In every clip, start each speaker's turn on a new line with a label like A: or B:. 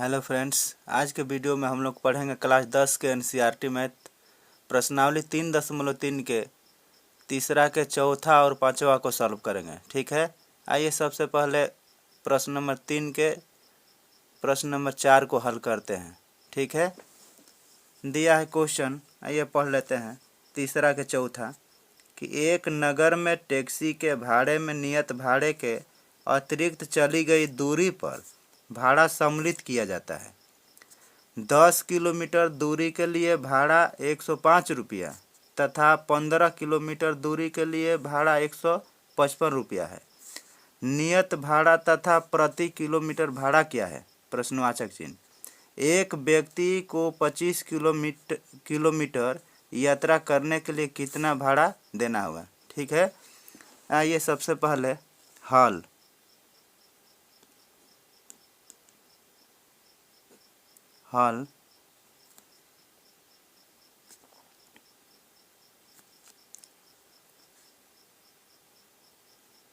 A: Hello friends, आज के video में हम लोग पढ़ेंगे क्लास 10 के एनसीईआरटी मैथ प्रश्नावली 3.3 के तीसरा के चौथा और पांचवा को सॉल्व करेंगे। ठीक है, आइए सबसे पहले प्रश्न नंबर 3 के प्रश्न नंबर 4 को हल करते हैं। ठीक है, दिया है क्वेश्चन, आइए पढ़ लेते हैं। तीसरा के चौथा कि एक नगर में टैक्सी के भाड़े में नियत भाड़े के अतिरिक्त चली गई दूरी पर भाड़ा सम्मिलित किया जाता है। 10 किलोमीटर दूरी के लिए भाड़ा 105 रुपया तथा 15 किलोमीटर दूरी के लिए भाड़ा 155 रुपया है। नियत भाड़ा तथा प्रति किलोमीटर भाड़ा क्या है? प्रश्नवाचक चिन्ह। एक व्यक्ति को 25 किलोमीटर यात्रा करने के लिए कितना भाड़ा देना होगा? ठीक है, आइए सबसे पहले हल।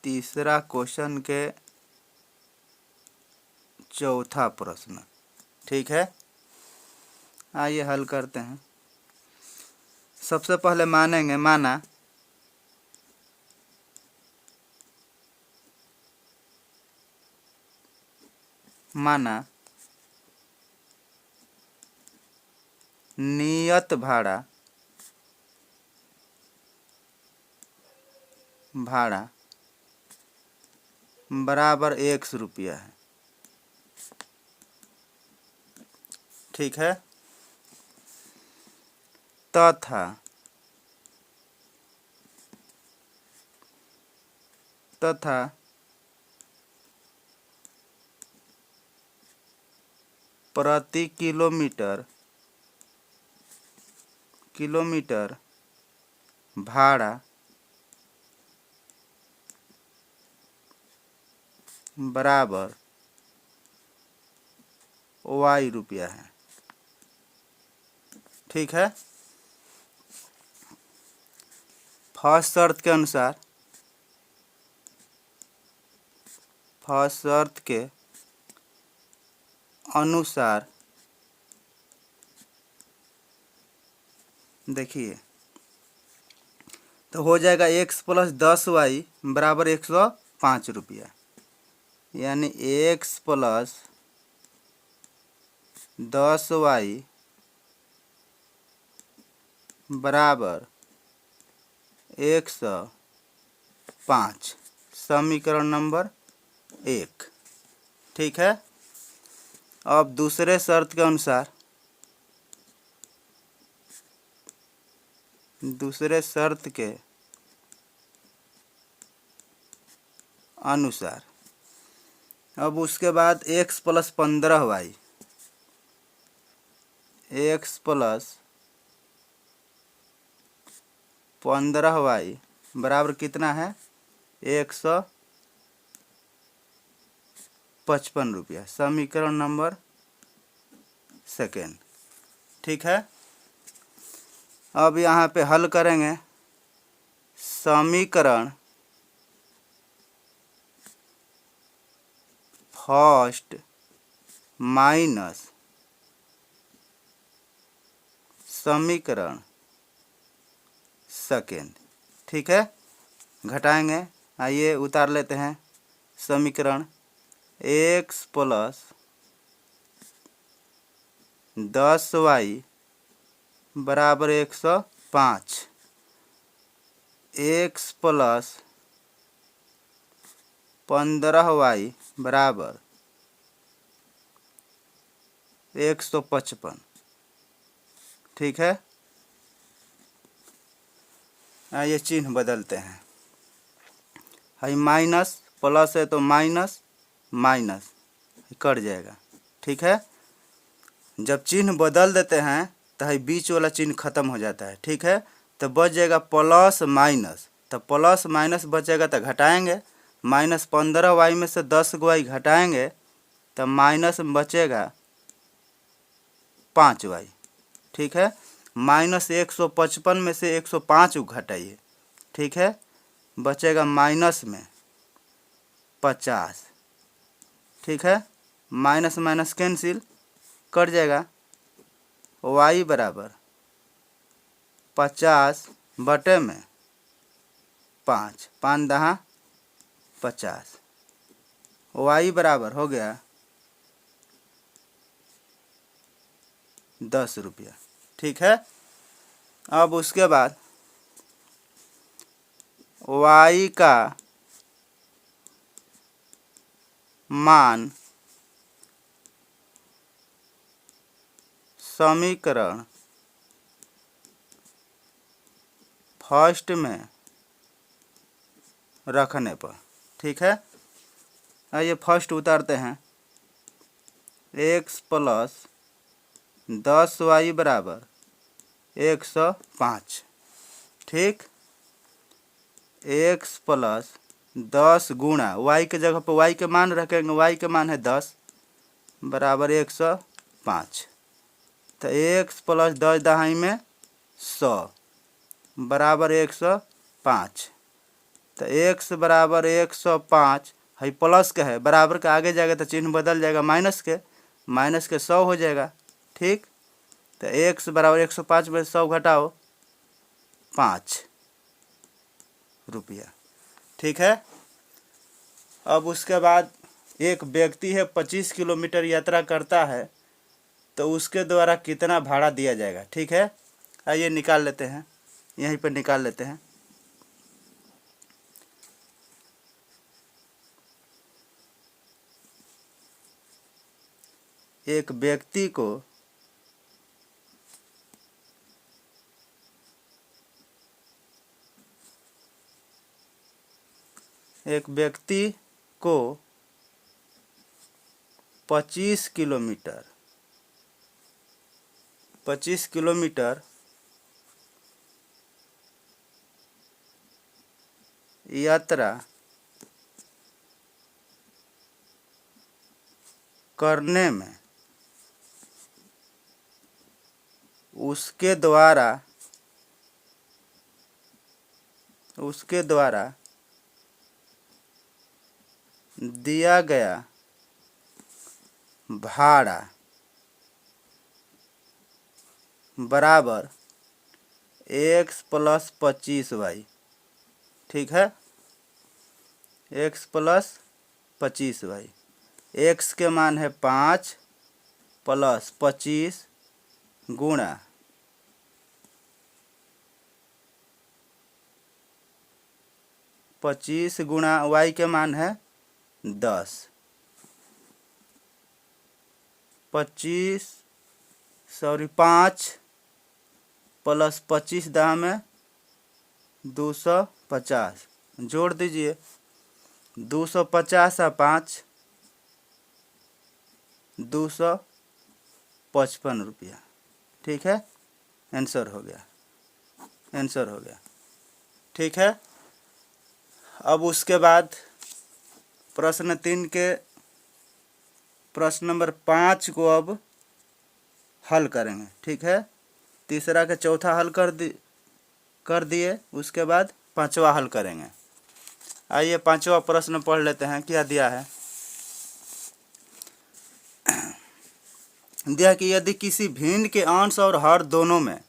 A: तीसरा क्वेश्चन के चौथा प्रश्न। ठीक है, आइए हल करते हैं। सबसे पहले मानेंगे, माना नियत भाड़ा बराबर 100 रुपया है। ठीक है, तथा प्रति किलोमीटर भाड़ा बराबर y रुपया है। ठीक है, फर्स्ट शर्त के अनुसार देखिए तो हो जाएगा x प्लस 10y बराबर 105 रुपया, यानी x प्लस 10y बराबर 105, समीकरण नंबर 1। ठीक है, अब दूसरे शर्त के अनुसार अब उसके बाद x प्लस 15y बराबर कितना है? 155 रुपया, समीकरण नंबर 2। ठीक है, अब यहाँ पे हल करेंगे। समीकरण फर्स्ट माइनस समीकरण सेकेंड। ठीक है, घटाएंगे, आइए उतार लेते हैं। समीकरण x प्लस 10y बराबर 105, x प्लस 15y बराबर 155। ठीक है, आइए चिन्ह बदलते हैं। हाई माइनस प्लस है तो माइनस कट जाएगा। ठीक है, जब चिन्ह बदल देते हैं तो हाई बीच वाला चिन्ह खत्म हो जाता है। ठीक है, तो बच जाएगा प्लस माइनस, तो प्लस माइनस बचेगा तो घटाएंगे। माइनस 15y में से 10y घटाएंगे तो माइनस बचेगा 5y। ठीक है, माइनस 155 में से 105 घटाइए। ठीक है, बचेगा माइनस में 50। ठीक है, माइनस माइनस कैंसिल, कट जाएगा। y बराबर 50 बटे में 5, 5 दहा 50, y बराबर हो गया 10 रुपया। ठीक है। अब उसके बाद y का मान समीकरण फर्स्ट में रखने पर, ठीक है। आइए फर्स्ट उतारते हैं। x प्लस 10y बराबर 105, ठीक। x प्लस 10 गुणा y के जगह पर y के मान रखेंगे, y के मान है 10 बराबर 105। तो x प्लस 10 दहाई में 100 बराबर 105। तो x बराबर 105 है, प्लस का है, बराबर का आगे जाएगा तो चिन्ह बदल जाएगा, माइनस के 100 हो जाएगा, ठीक। तो x बराबर 105 में 100 घटाओ 5 रुपया, ठीक है। अब उसके बाद एक व्यक्ति है 25 किलोमीटर यात्रा करता है, तो उसके द्वारा कितना भाड़ा दिया जाएगा, ठीक है। आइए निकाल लेते हैं, यहीं पर निकाल लेते हैं। एक व्यक्ति को 25 किलोमीटर यात्रा करने में उसके द्वारा दिया गया भाड़ा बराबर x प्लस 25y, ठीक है। x प्लस 25y, x के मान है 5 प्लस 25 गुणा 25 गुणा y के मान है 10, 5 प्लस 25 दहा में 250, जोड़ दीजिए 250 और 5 255 रुपया, ठीक है। आंसर हो गया, ठीक है। अब उसके बाद प्रश्न 3 के प्रश्न नंबर 5 को अब हल करेंगे, ठीक है। तीसरा का चौथा हल कर दिए, उसके बाद पांचवा हल करेंगे। आइए पांचवा प्रश्न पढ़ लेते हैं, क्या दिया है। दिया कि यदि किसी भिन्न के अंश और हर दोनों में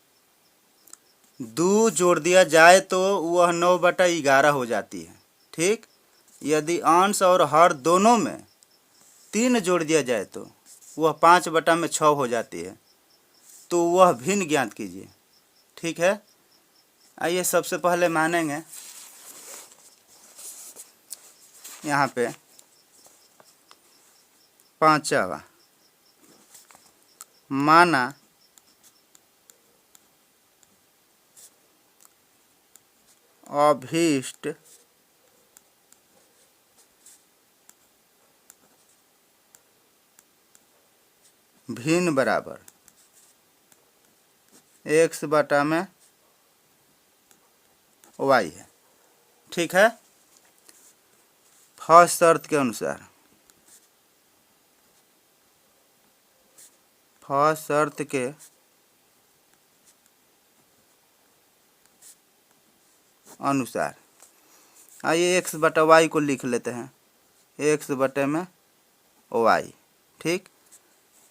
A: 2 जोड़ दिया जाए तो वह 9/11 हो जाती है, ठीक। यदि अंश और हर दोनों में 3 जोड़ दिया जाए तो वह 5/6 हो जाती है, तो वह भिन्न ज्ञात कीजिए, ठीक है। आइए सबसे पहले मानेंगे यहाँ पे पांचवा, माना अभीष्ट भिन्न बराबर x बटा में y है, ठीक है। फर्स्ट शर्त के अनुसार, आइए x बटा y को लिख लेते हैं, x बटे में y, ठीक।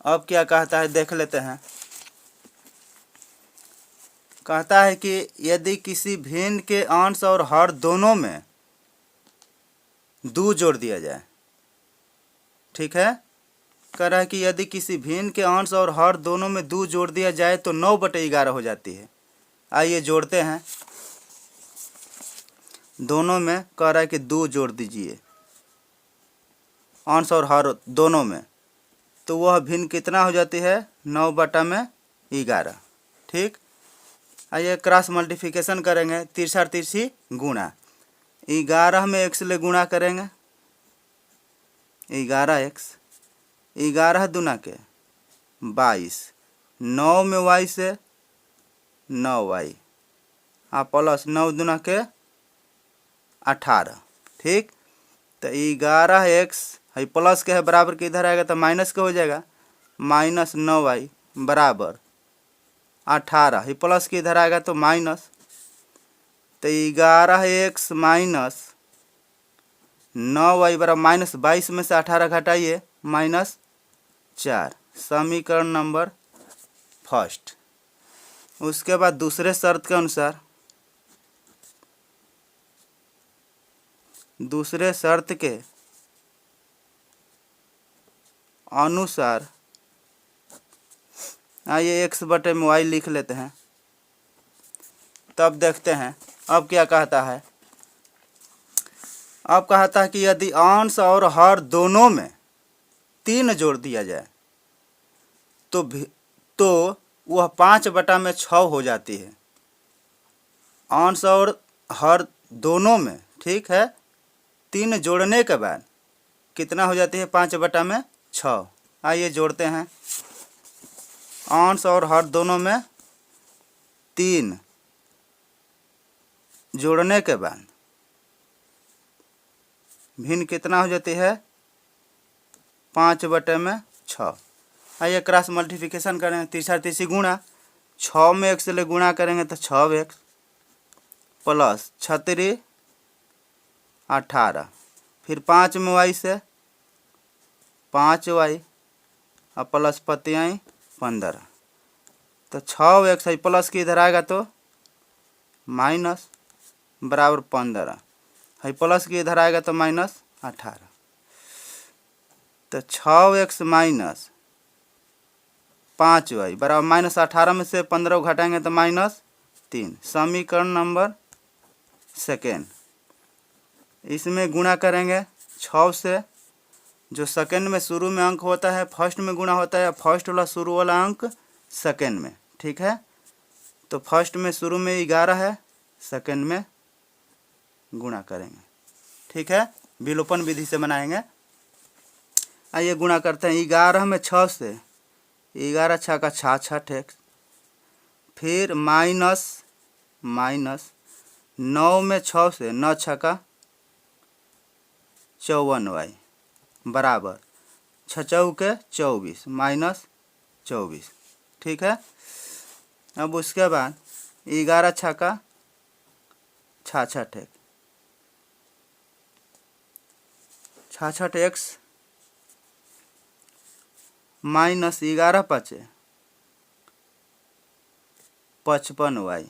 A: अब क्या कहता है देख लेते हैं। कहता है कि यदि किसी भिन्न के अंश और हर दोनों में 2 जोड़ दिया जाए। ठीक है, कह रहा है कि यदि किसी भिन्न के अंश और हर दोनों में 2 जोड़ दिया जाए तो 9/11 हो जाती है। आइए जोड़ते हैं। दोनों में कह रहा है कि 2 जोड़ दीजिए, अंश और हर दोनों में, तो वह भिन्न कितना हो जाती है? 9/11। ठीक, आइए क्रॉस मल्टीप्लिकेशन करेंगे, तिरछा तिरछी गुणा। 11 में x ले गुणा करेंगे, 11x, 11 दूना के 22, 9 में y से 9y, प्लस 9 दूना के 18। ठीक, तो 11x है प्लस के है बराबर के इधर आएगा तो माइनस के हो जाएगा, माइनस 9y बराबर 18 है प्लस के इधर आएगा तो माइनस, तो 11x माइनस 9y बराबर माइनस 22 में से 18 घटाइए -4। समीकरण नंबर फर्स्ट। उसके बाद दूसरे शर्त के अनुसार, दूसरे शर्त के अनुसार आइए x बटे में y लिख लेते हैं। तब देखते हैं अब क्या कहता है। अब कहता है कि यदि अंश और हर दोनों में 3 जोड़ दिया जाए तो वह 5/6 हो जाती है। अंश और हर दोनों में, ठीक है, 3 जोड़ने के बाद कितना हो जाती है? 5/6। आइए जोड़ते हैं। अंश और हर दोनों में 3 जोड़ने के बाद भिन्न कितना हो जाती है? 5/6। आइए क्रॉस मल्टीप्लिकेशन करें, तिरछा तिरछी गुणा। 6 में x ले गुणा करेंगे तो 6x प्लस 36 18, फिर 5 में y से 5y और प्लस 15, तो 6x है प्लस के इधर आएगा तो माइनस बराबर 15 है प्लस के इधर आएगा तो -18, तो 6x माइनस 5y बराबर -18 में से 15 घटाएंगे तो -3। समीकरण नंबर सेकेंड। इसमें गुणा करेंगे 6 से, जो सेकेंड में शुरू में अंक होता है फर्स्ट में गुणा होता है, फर्स्ट वाला शुरू वाला अंक सेकेंड में। ठीक है, तो फर्स्ट में शुरू में 11 है, सेकेंड में गुणा करेंगे। ठीक है, विलोपन विधि से बनाएंगे। आइए गुणा करते हैं। 11 में 6 से 11 6 का 66x, फिर माइनस 9 में 6 से 9 6 का 54y बराबर 6 चौके 24 -24। ठीक है, अब उसके बाद 11 6 का 66x, 66x माइनस 11 5 55y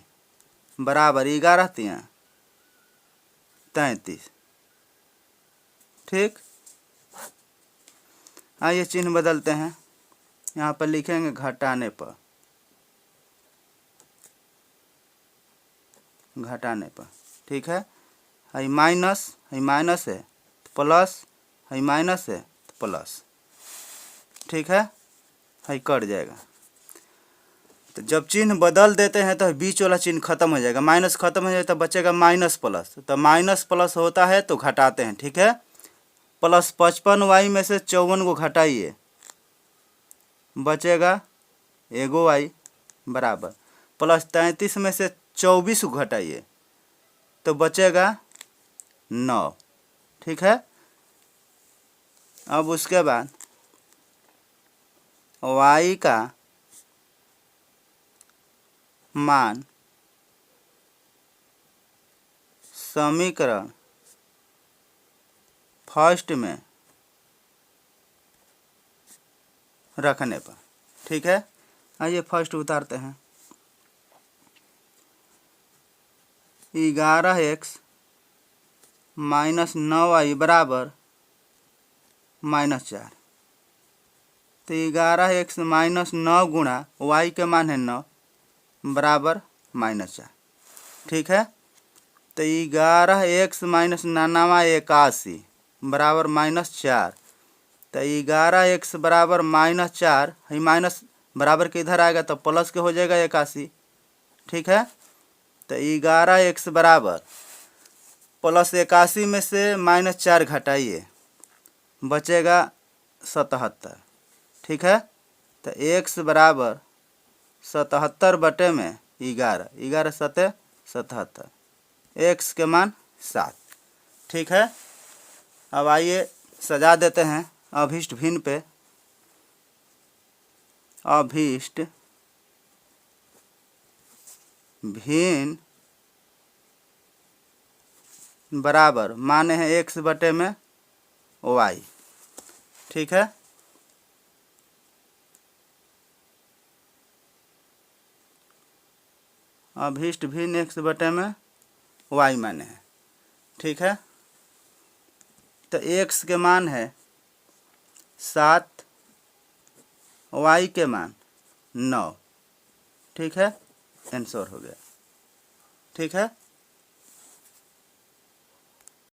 A: बराबर 11 3 33। ठीक, आइए चिन्ह बदलते हैं। यहाँ पर लिखेंगे घटाने पर, ठीक है, माइनस है तो प्लस, माइनस है तो प्लस। ठीक है, कट जाएगा। तो जब चिन्ह बदल देते हैं तो बीच वाला चिन्ह खत्म हो जाएगा, माइनस खत्म हो जाएगा तो बचेगा माइनस प्लस, तो माइनस प्लस होता है तो घटाते हैं। ठीक है, प्लस 55y में से 54 को घटाइए, बचेगा एगो y बराबर, प्लस 33 में से 24 को घटाइए तो बचेगा 9। ठीक है, अब उसके बाद y का मान समीकरण फर्स्ट में रखने पर। ठीक है, आइए फर्स्ट उतारते हैं। 11x माइनस 9y बराबर -4। तो 11x माइनस 9 गुणा y के मान है 9 बराबर -4। ठीक है, तो 11x माइनस 9 81 बराबर -4। तो 11x बराबर -4, ही माइनस बराबर के इधर आएगा तो प्लस के हो जाएगा 81। ठीक है, तो 11x बराबर प्लस 81 में से -4 घटाइए, बचेगा 77। ठीक है, तो x बराबर 77 बटे में 11, 11 सते 77, x के मान 7। ठीक है, अब आइए सजा देते हैं अभीष्ट भिन्न पे। अभीष्ट भिन्न बराबर माने हैं x बटे में y। ठीक है, अभीष्ट भिन्न x बटे में y माने हैं। ठीक है, तो x के मान है 7, y के मान 9। ठीक है, आंसर हो गया। ठीक है।